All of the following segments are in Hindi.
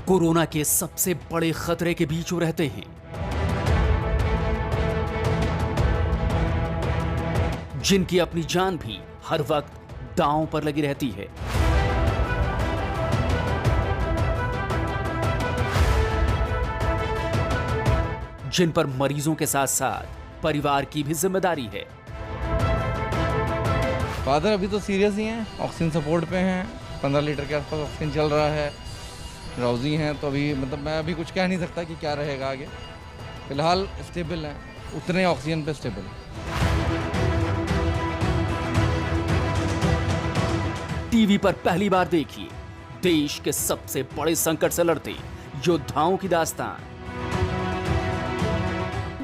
कोरोना के सबसे बड़े खतरे के बीच वो रहते हैं, जिनकी अपनी जान भी हर वक्त दांव पर लगी रहती है। जिन पर मरीजों के साथ साथ परिवार की भी जिम्मेदारी है। फादर अभी तो सीरियस ही हैं, ऑक्सीजन सपोर्ट पे हैं, 15 लीटर के आसपास ऑक्सीजन चल रहा है, ड्राउजी हैं, तो अभी मतलब मैं अभी कुछ कह नहीं सकता कि क्या रहेगा आगे। फिलहाल स्टेबल हैं, उतने ऑक्सीजन पे स्टेबल। टीवी पर पहली बार देखिए देश के सबसे बड़े संकट से लड़ते योद्धाओं की दास्तान।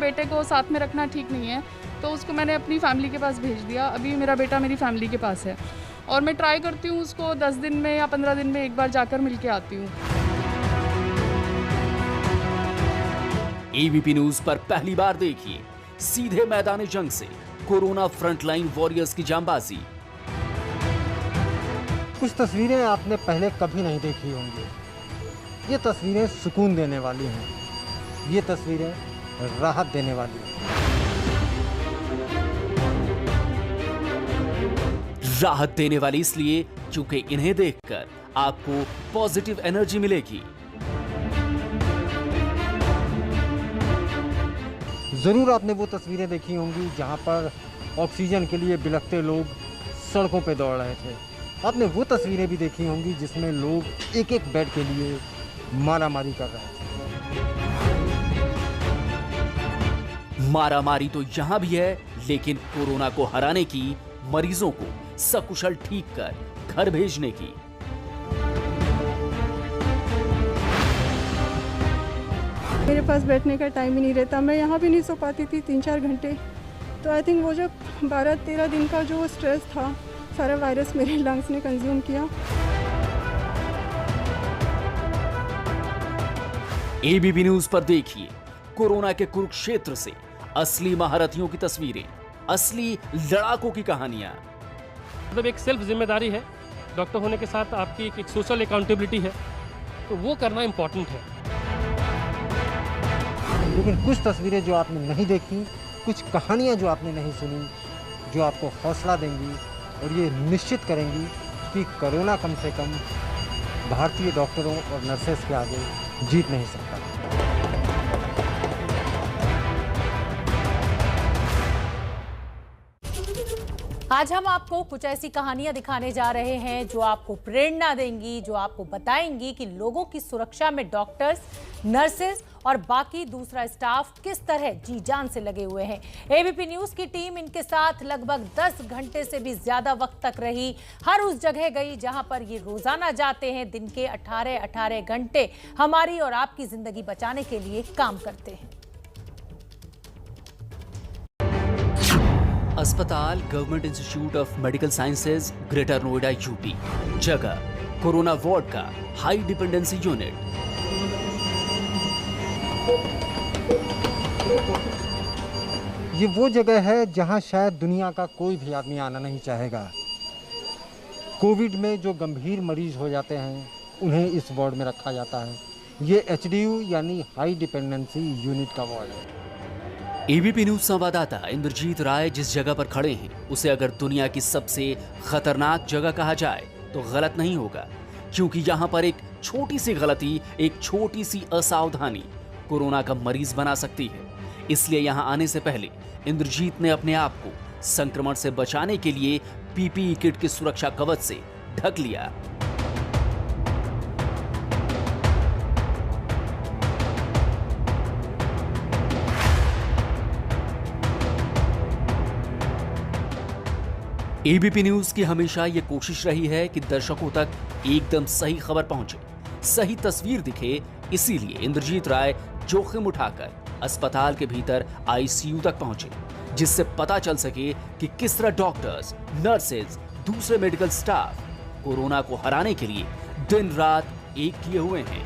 बेटे को साथ में रखना ठीक नहीं है, तो उसको मैंने अपनी फैमिली के पास भेज दिया। अभी मेरा बेटा मेरी फैमिली के पास है और मैं ट्राई करती हूँ उसको 10 दिन में या 15 दिन में एक बार जाकर मिल के आती हूँ। एबीपी न्यूज पर पहली बार देखिए सीधे मैदान जंग से कोरोना फ्रंटलाइन वॉरियर्स की जांबाजी। कुछ तस्वीरें आपने पहले कभी नहीं देखी होंगी। ये तस्वीरें सुकून देने वाली हैं, ये तस्वीरें राहत देने वाली हैं। राहत देने वाली इसलिए क्योंकि इन्हें देखकर आपको पॉजिटिव एनर्जी मिलेगी। ज़रूर आपने वो तस्वीरें देखी होंगी जहां पर ऑक्सीजन के लिए बिलखते लोग सड़कों पे दौड़ रहे थे। आपने वो तस्वीरें भी देखी होंगी जिसमें लोग एक एक बेड के लिए मारामारी कर रहे थे। मारामारी तो यहां भी है, लेकिन कोरोना को हराने की, मरीजों को सकुशल ठीक कर घर भेजने की। मेरे पास बैठने का टाइम ही नहीं रहता, मैं यहाँ भी नहीं सो पाती थी 3-4 घंटे। तो आई थिंक वो जो 12-13 दिन का जो स्ट्रेस था, सारा वायरस मेरे लंग्स ने कंज्यूम किया। एबीपी न्यूज पर देखिए कोरोना के कुरुक्षेत्र से असली महारथियों की तस्वीरें, असली लड़ाकों की कहानियां। मतलब एक सेल्फ जिम्मेदारी है, डॉक्टर होने के साथ आपकी एक सोशल अकाउंटेबिलिटी है, तो वो करना इम्पोर्टेंट है। लेकिन कुछ तस्वीरें जो आपने नहीं देखी, कुछ कहानियां जो आपने नहीं सुनी, जो आपको हौसला देंगी और ये निश्चित करेंगी कि कोरोना कम से कम भारतीय डॉक्टरों और नर्सेस के आगे जीत नहीं सकता। आज हम आपको कुछ ऐसी कहानियां दिखाने जा रहे हैं जो आपको प्रेरणा देंगी, जो आपको बताएंगी कि लोगों की सुरक्षा में डॉक्टर्स, नर्सेज और बाकी दूसरा स्टाफ किस तरह जी जान से लगे हुए हैं। एबीपी न्यूज की टीम इनके साथ लगभग 10 घंटे से भी ज्यादा वक्त तक रही, हर उस जगह गई जहां पर ये रोजाना जाते हैं। दिन के 18 घंटे हमारी और आपकी जिंदगी बचाने के लिए काम करते हैं। अस्पताल government institute of medical sciences, greater Noida, UP. जगह कोरोना वार्ड का हाई डिपेंडेंसी यूनिट। ये वो जगह है जहां शायद दुनिया का कोई भी आदमी आना नहीं चाहेगा। कोविड में जो गंभीर मरीज हो जाते हैं उन्हें इस वार्ड में रखा जाता है। ये एचडीयू यानी हाई डिपेंडेंसी यूनिट का वार्ड है। एबीपी न्यूज संवाददाता इंद्रजीत राय जिस जगह पर खड़े हैं उसे अगर दुनिया की सबसे खतरनाक जगह कहा जाए तो गलत नहीं होगा, क्योंकि यहाँ पर एक छोटी सी गलती, एक छोटी सी असावधानी कोरोना का मरीज बना सकती है। इसलिए यहाँ आने से पहले इंद्रजीत ने अपने आप को संक्रमण से बचाने के लिए पीपीई किट के सुरक्षा कवच से ढक लिया। एबीपी न्यूज की हमेशा ये कोशिश रही है कि दर्शकों तक एकदम सही खबर पहुंचे, सही तस्वीर दिखे। इसीलिए इंद्रजीत राय जोखिम उठाकर अस्पताल के भीतर आईसीयू तक पहुंचे, जिससे पता चल सके कि किस तरह डॉक्टर्स, नर्सेज, दूसरे मेडिकल स्टाफ कोरोना को हराने के लिए दिन रात एक किए हुए हैं।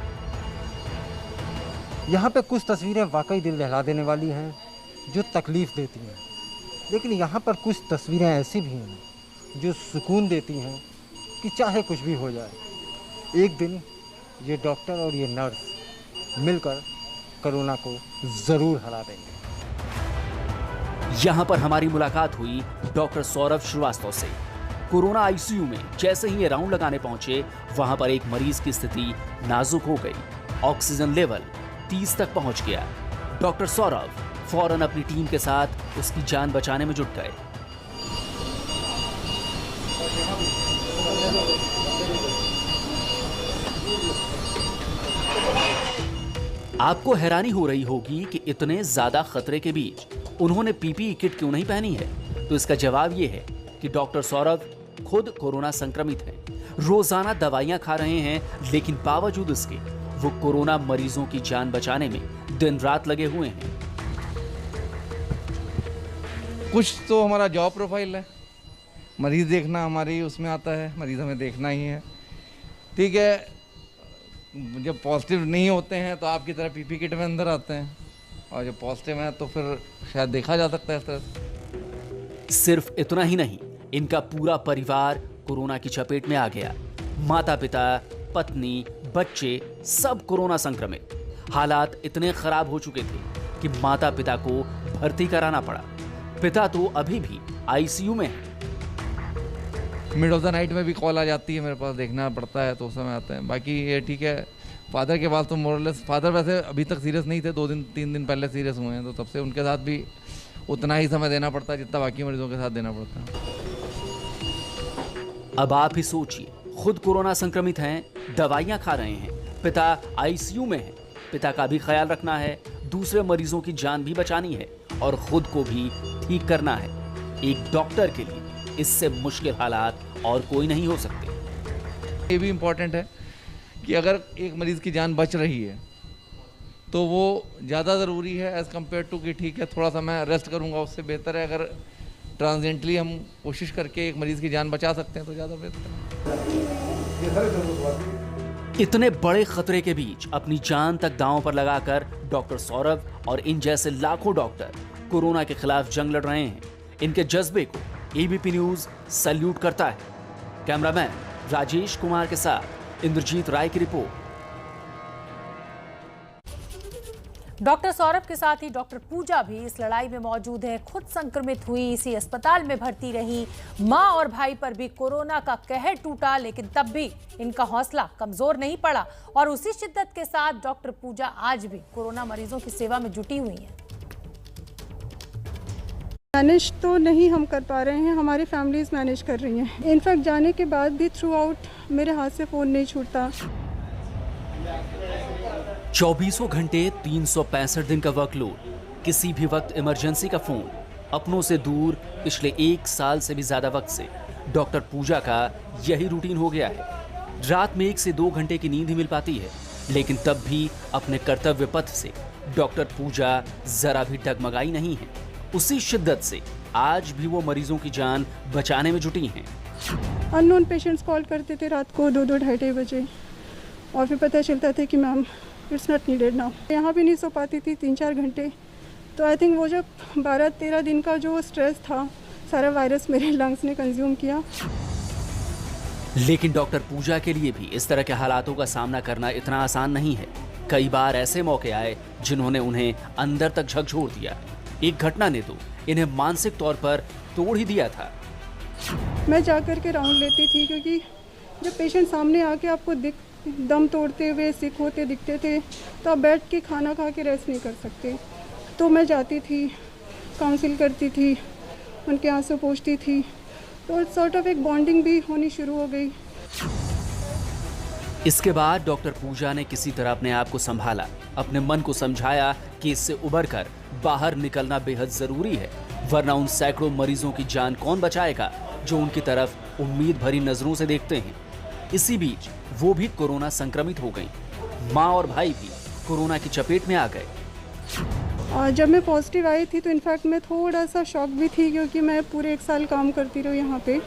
यहाँ पे कुछ तस्वीरें वाकई दिल दहला देने वाली हैं, जो तकलीफ देती हैं, लेकिन यहाँ पर कुछ तस्वीरें ऐसी भी हैं जो सुकून देती हैं कि चाहे कुछ भी हो जाए, एक दिन ये डॉक्टर और ये नर्स मिलकर कोरोना को ज़रूर हरा देंगे। यहाँ पर हमारी मुलाकात हुई डॉक्टर सौरभ श्रीवास्तव से। कोरोना आईसीयू में जैसे ही ये राउंड लगाने पहुंचे, वहां पर एक मरीज की स्थिति नाजुक हो गई। ऑक्सीजन लेवल 30 तक पहुंच गया। डॉक्टर सौरभ फौरन अपनी टीम के साथ उसकी जान बचाने में जुट गए। आपको हैरानी हो रही होगी कि इतने ज्यादा खतरे के बीच उन्होंने पीपीई किट क्यों नहीं पहनी है। तो इसका जवाब यह है कि डॉक्टर सौरभ खुद कोरोना संक्रमित हैं, रोजाना दवाइयां खा रहे हैं, लेकिन बावजूद इसके वो कोरोना मरीजों की जान बचाने में दिन रात लगे हुए हैं। कुछ तो हमारा जॉब प्रोफाइल है, मरीज देखना हमारी उसमें आता है, मरीज हमें देखना ही है। ठीक है, जब पॉजिटिव नहीं होते हैं तो आपकी तरह पीपी किट में अंदर आते हैं, और जब पॉजिटिव है तो फिर शायद देखा जा सकता है इस तरह से। सिर्फ इतना ही नहीं, इनका पूरा परिवार कोरोना की चपेट में आ गया। माता पिता, पत्नी, बच्चे सब कोरोना संक्रमित। हालात इतने खराब हो चुके थे कि माता पिता को भर्ती कराना पड़ा। पिता तो अभी भी आईसीयू में है। मिड ऑफ द नाइट में भी कॉल आ जाती है मेरे पास, देखना पड़ता है तो उस समय आते हैं। बाकी ये ठीक है, फादर के पास तो मोरलेस, फादर वैसे अभी तक सीरियस नहीं थे, 2-3 दिन पहले सीरियस हुए हैं, तो तब से उनके साथ भी उतना ही समय देना पड़ता है जितना बाकी मरीजों के साथ देना पड़ता है। अब आप ही सोचिए, खुद कोरोना संक्रमित हैं, दवाइयां खा रहे हैं, पिता आईसीयू में है, पिता का भी ख्याल रखना है, दूसरे मरीजों की जान भी बचानी है और खुद को भी ठीक करना है। एक डॉक्टर के लिए इससे मुश्किल हालात और कोई नहीं हो सकते। ये भी इम्पोर्टेंट है कि अगर एक मरीज़ की जान बच रही है तो वो ज़्यादा ज़रूरी है एज़ कम्पेयर टू कि ठीक है थोड़ा सा मैं रेस्ट करूँगा, उससे बेहतर है अगर ट्रांजेंटली हम कोशिश करके एक मरीज़ की जान बचा सकते हैं तो ज़्यादा बेहतर है। इतने बड़े खतरे के बीच अपनी जान तक दांव पर लगाकर डॉक्टर सौरभ और इन जैसे लाखों डॉक्टर कोरोना के खिलाफ जंग लड़ रहे हैं। इनके जज्बे को एबीपी न्यूज सैल्यूट करता है। कैमरामैन राजेश कुमार के साथ इंद्रजीत राय की रिपोर्ट। डॉक्टर सौरभ के साथ ही डॉक्टर पूजा भी इस लड़ाई में मौजूद है। खुद संक्रमित हुई, इसी अस्पताल में भर्ती रही। मां और भाई पर भी कोरोना का कहर टूटा, लेकिन तब भी इनका हौसला कमजोर नहीं पड़ा और उसी शिद्दत के साथ डॉक्टर पूजा आज भी कोरोना मरीजों की सेवा में जुटी हुई हैं। मैनेज तो नहीं हम कर पा रहे हैं, हमारी फैमिलीज मैनेज कर रही हैं। इनफैक्ट जाने के बाद भी थ्रू आउट मेरे हाथ से फ़ोन नहीं छूटता। 24 घंटे 365 दिन का वर्कलोड, किसी भी वक्त इमरजेंसी का फोन, अपनों से दूर पिछले 1 साल से भी ज्यादा वक्त से डॉक्टर पूजा का यही रूटीन हो गया है। रात में 1 से 2 घंटे की नींद ही मिल पाती है, लेकिन तब भी अपने कर्तव्य पथ से डॉक्टर पूजा जरा भी डगमगाई नहीं है। उसी शिद्दत से आज भी वो मरीजों की जान बचाने में जुटी हैं। अननोन पेशेंट्स कॉल करते थे रात को 2-2 ढाई बजे, और फिर पता चलता था कि ma'am it's not needed now. यहाँ भी नहीं सो पाती थी 3-4 घंटे। तो आई थिंक वो जब 12-13 दिन का जो स्ट्रेस था, सारा वायरस मेरे लंग्स ने कंज्यूम किया। लेकिन डॉक्टर पूजा के लिए भी इस तरह के हालातों का सामना करना इतना आसान नहीं है। कई बार ऐसे मौके आए जिन्होंने उन्हें अंदर तक झकझोर दिया। एक घटना ने तो इन्हें मानसिक तौर पर तोड़ ही दिया था। मैं जाकर के राउंड लेती थी, क्योंकि जब पेशेंट सामने आके आपको दम तोड़ते हुए सिक होते दिखते थे तो आप बैठ के खाना खा के रेस्ट नहीं कर सकते। तो मैं जाती थी, काउंसिल करती थी, उनके आंसू पोंछती थी, तो सॉर्ट ऑफ एक बॉन्डिंग भी होनी शुरू हो गई। इसके बाद डॉक्टर पूजा ने किसी तरह अपने आप को संभाला, अपने मन को समझाया कि इससे उबरकर बाहर निकलना बेहद जरूरी है, वरना उन सैकड़ों मरीजों की जान कौन बचाएगा जो उनकी तरफ उम्मीद भरी नजरों से देखते हैं। इसी बीच वो भी कोरोना संक्रमित हो गई। माँ और भाई भी कोरोना की चपेट में आ गए। जब मैं पॉजिटिव आई थी तो इनफैक्ट मैं थोड़ा सा शॉक भी थी, क्योंकि मैं पूरे 1 साल काम करती रही यहाँ पे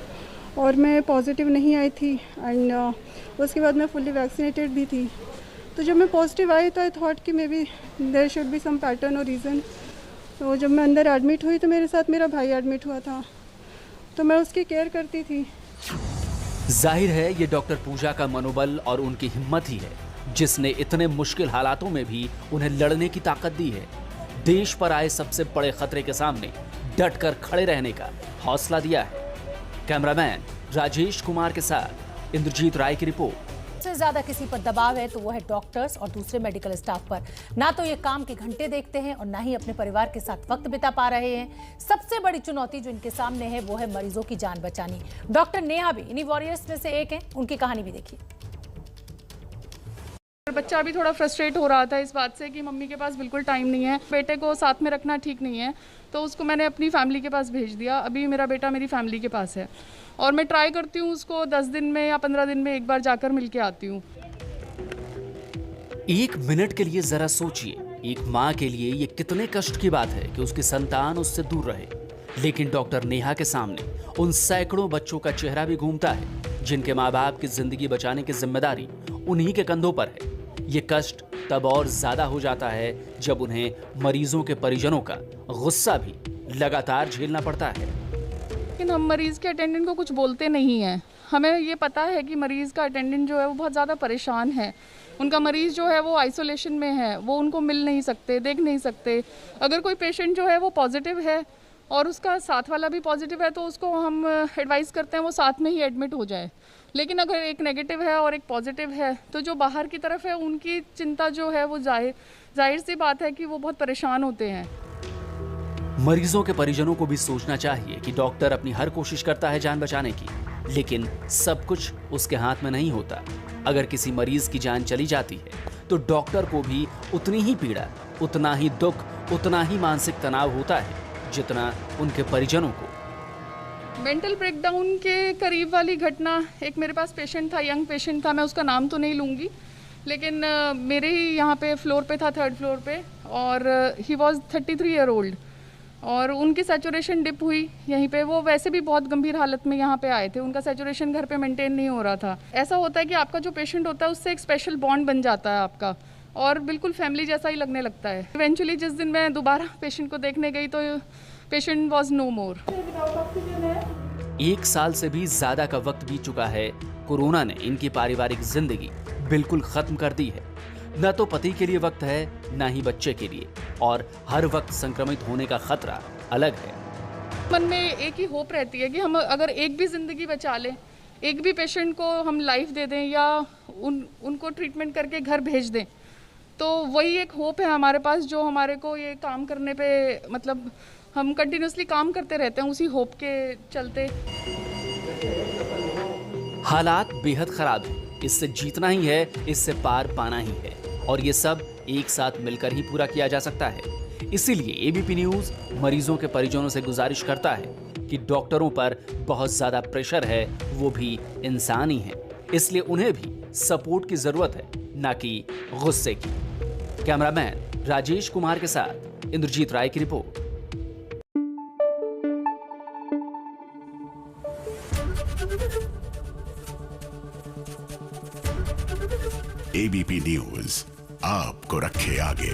और मैं पॉजिटिव नहीं आई थी। एंड उसके बाद मैं फुल्ली वैक्सीनेटेड भी थी। तो जब मैं पॉजिटिव आई तो आई थॉट कि maybe there should be some pattern और रीज़न। तो जब मैं अंदर एडमिट हुई तो मेरे साथ मेरा भाई एडमिट हुआ था, तो मैं उसकी केयर करती थी। जाहिर है ये डॉक्टर पूजा का मनोबल और उनकी हिम्मत ही है जिसने इतने मुश्किल हालातों में भी उन्हें लड़ने की ताकत दी है, देश पर आए सबसे बड़े खतरे के सामने डटकर खड़े रहने का हौसला दिया है। कैमरामैन राजेश कुमार के साथ इंद्रजीत राय की रिपोर्ट। सबसे ज्यादा किसी पर दबाव है तो वो है डॉक्टर्स और दूसरे मेडिकल स्टाफ पर। ना तो ये काम के घंटे देखते हैं और ना ही अपने परिवार के साथ वक्त बिता पा रहे हैं। सबसे बड़ी चुनौती जो इनके सामने है वो है मरीजों की जान बचानी। डॉक्टर नेहा भी इन्हीं वॉरियर्स में से एक हैं। उनकी कहानी भी देखिए। बच्चा अभी थोड़ा फ्रस्ट्रेट हो रहा था इस बात से कि मम्मी के पास बिल्कुल टाइम नहीं है, बेटे को साथ में रखना ठीक नहीं है, तो उसको मैंने अपनी फैमिली के पास भेज दिया। अभी मेरा बेटा मेरी फैमिली के पास है और मैं ट्राई करती हूँ उसको 10 दिन में या 15 दिन में एक बार जाकर मिल के आती हूँ। एक मिनट के लिए जरा सोचिए, एक माँ के लिए ये कितने कष्ट की बात है कि उसकी संतान उससे दूर रहे। लेकिन डॉक्टर नेहा के सामने उन सैकड़ों बच्चों का चेहरा भी घूमता है जिनके माँ बाप की जिंदगी बचाने की जिम्मेदारी उन्हीं के कंधों पर है। ये कष्ट तब और ज्यादा हो जाता है जब उन्हें मरीजों के परिजनों का गुस्सा भी लगातार झेलना पड़ता है। लेकिन हम मरीज़ के अटेंडेंट को कुछ बोलते नहीं हैं। हमें ये पता है कि मरीज़ का अटेंडेंट जो है वो बहुत ज़्यादा परेशान है। उनका मरीज़ जो है वो आइसोलेशन में है, वो उनको मिल नहीं सकते, देख नहीं सकते। अगर कोई पेशेंट जो है वो पॉजिटिव है और उसका साथ वाला भी पॉजिटिव है तो उसको हम एडवाइस करते हैं वो साथ में ही एडमिट हो जाए। लेकिन अगर एक नेगेटिव है और एक पॉजिटिव है तो जो बाहर की तरफ है उनकी चिंता जो है वो जाहिर सी बात है कि वो बहुत परेशान होते हैं। मरीजों के परिजनों को भी सोचना चाहिए कि डॉक्टर अपनी हर कोशिश करता है जान बचाने की, लेकिन सब कुछ उसके हाथ में नहीं होता। अगर किसी मरीज की जान चली जाती है तो डॉक्टर को भी उतनी ही पीड़ा, उतना ही दुख, उतना ही मानसिक तनाव होता है जितना उनके परिजनों को। मेंटल ब्रेकडाउन के करीब वाली घटना, एक मेरे पास पेशेंट था, यंग पेशेंट था, मैं उसका नाम तो नहीं लूँगी, लेकिन मेरे ही यहाँ पे फ्लोर पे था, 3rd फ्लोर पे, और ही वॉज 33 ईयर ओल्ड और उनकी सैचुरेशन डिप हुई यहीं पे। वो वैसे भी बहुत गंभीर हालत में यहाँ पे आए थे, उनका सैचुरेशन घर पे मेंटेन नहीं हो रहा था। ऐसा होता है कि आपका जो पेशेंट होता है उससे एक स्पेशल बॉन्ड बन जाता है आपका और बिल्कुल फैमिली जैसा ही लगने लगता है। इवेंचुअली जिस दिन मैं दोबारा पेशेंट को देखने गई तो पेशेंट वॉज नो मोर। 1 साल से भी ज्यादा का वक्त बीत चुका है। कोरोना ने इनकी पारिवारिक जिंदगी बिल्कुल खत्म कर दी है। न तो पति के लिए वक्त है, न ही बच्चे के लिए, और हर वक्त संक्रमित होने का खतरा अलग है। मन में एक ही होप रहती है कि हम अगर एक भी जिंदगी बचा लें, एक भी पेशेंट को हम लाइफ दे दें या उनको ट्रीटमेंट करके घर भेज दें, तो वही एक होप है हमारे पास जो हमारे को ये काम करने पे, मतलब हम कंटिन्यूसली काम करते रहते हैं उसी होप के चलते। हालात बेहद खराब है, इससे जीतना ही है, इससे पार पाना ही है, और ये सब एक साथ मिलकर ही पूरा किया जा सकता है। इसीलिए एबीपी न्यूज मरीजों के परिजनों से गुजारिश करता है कि डॉक्टरों पर बहुत ज्यादा प्रेशर है, वो भी इंसान ही है, इसलिए उन्हें भी सपोर्ट की जरूरत है, ना कि गुस्से की। कैमरामैन राजेश कुमार के साथ इंद्रजीत राय की रिपोर्ट। एबीपी न्यूज आपको रखे आगे।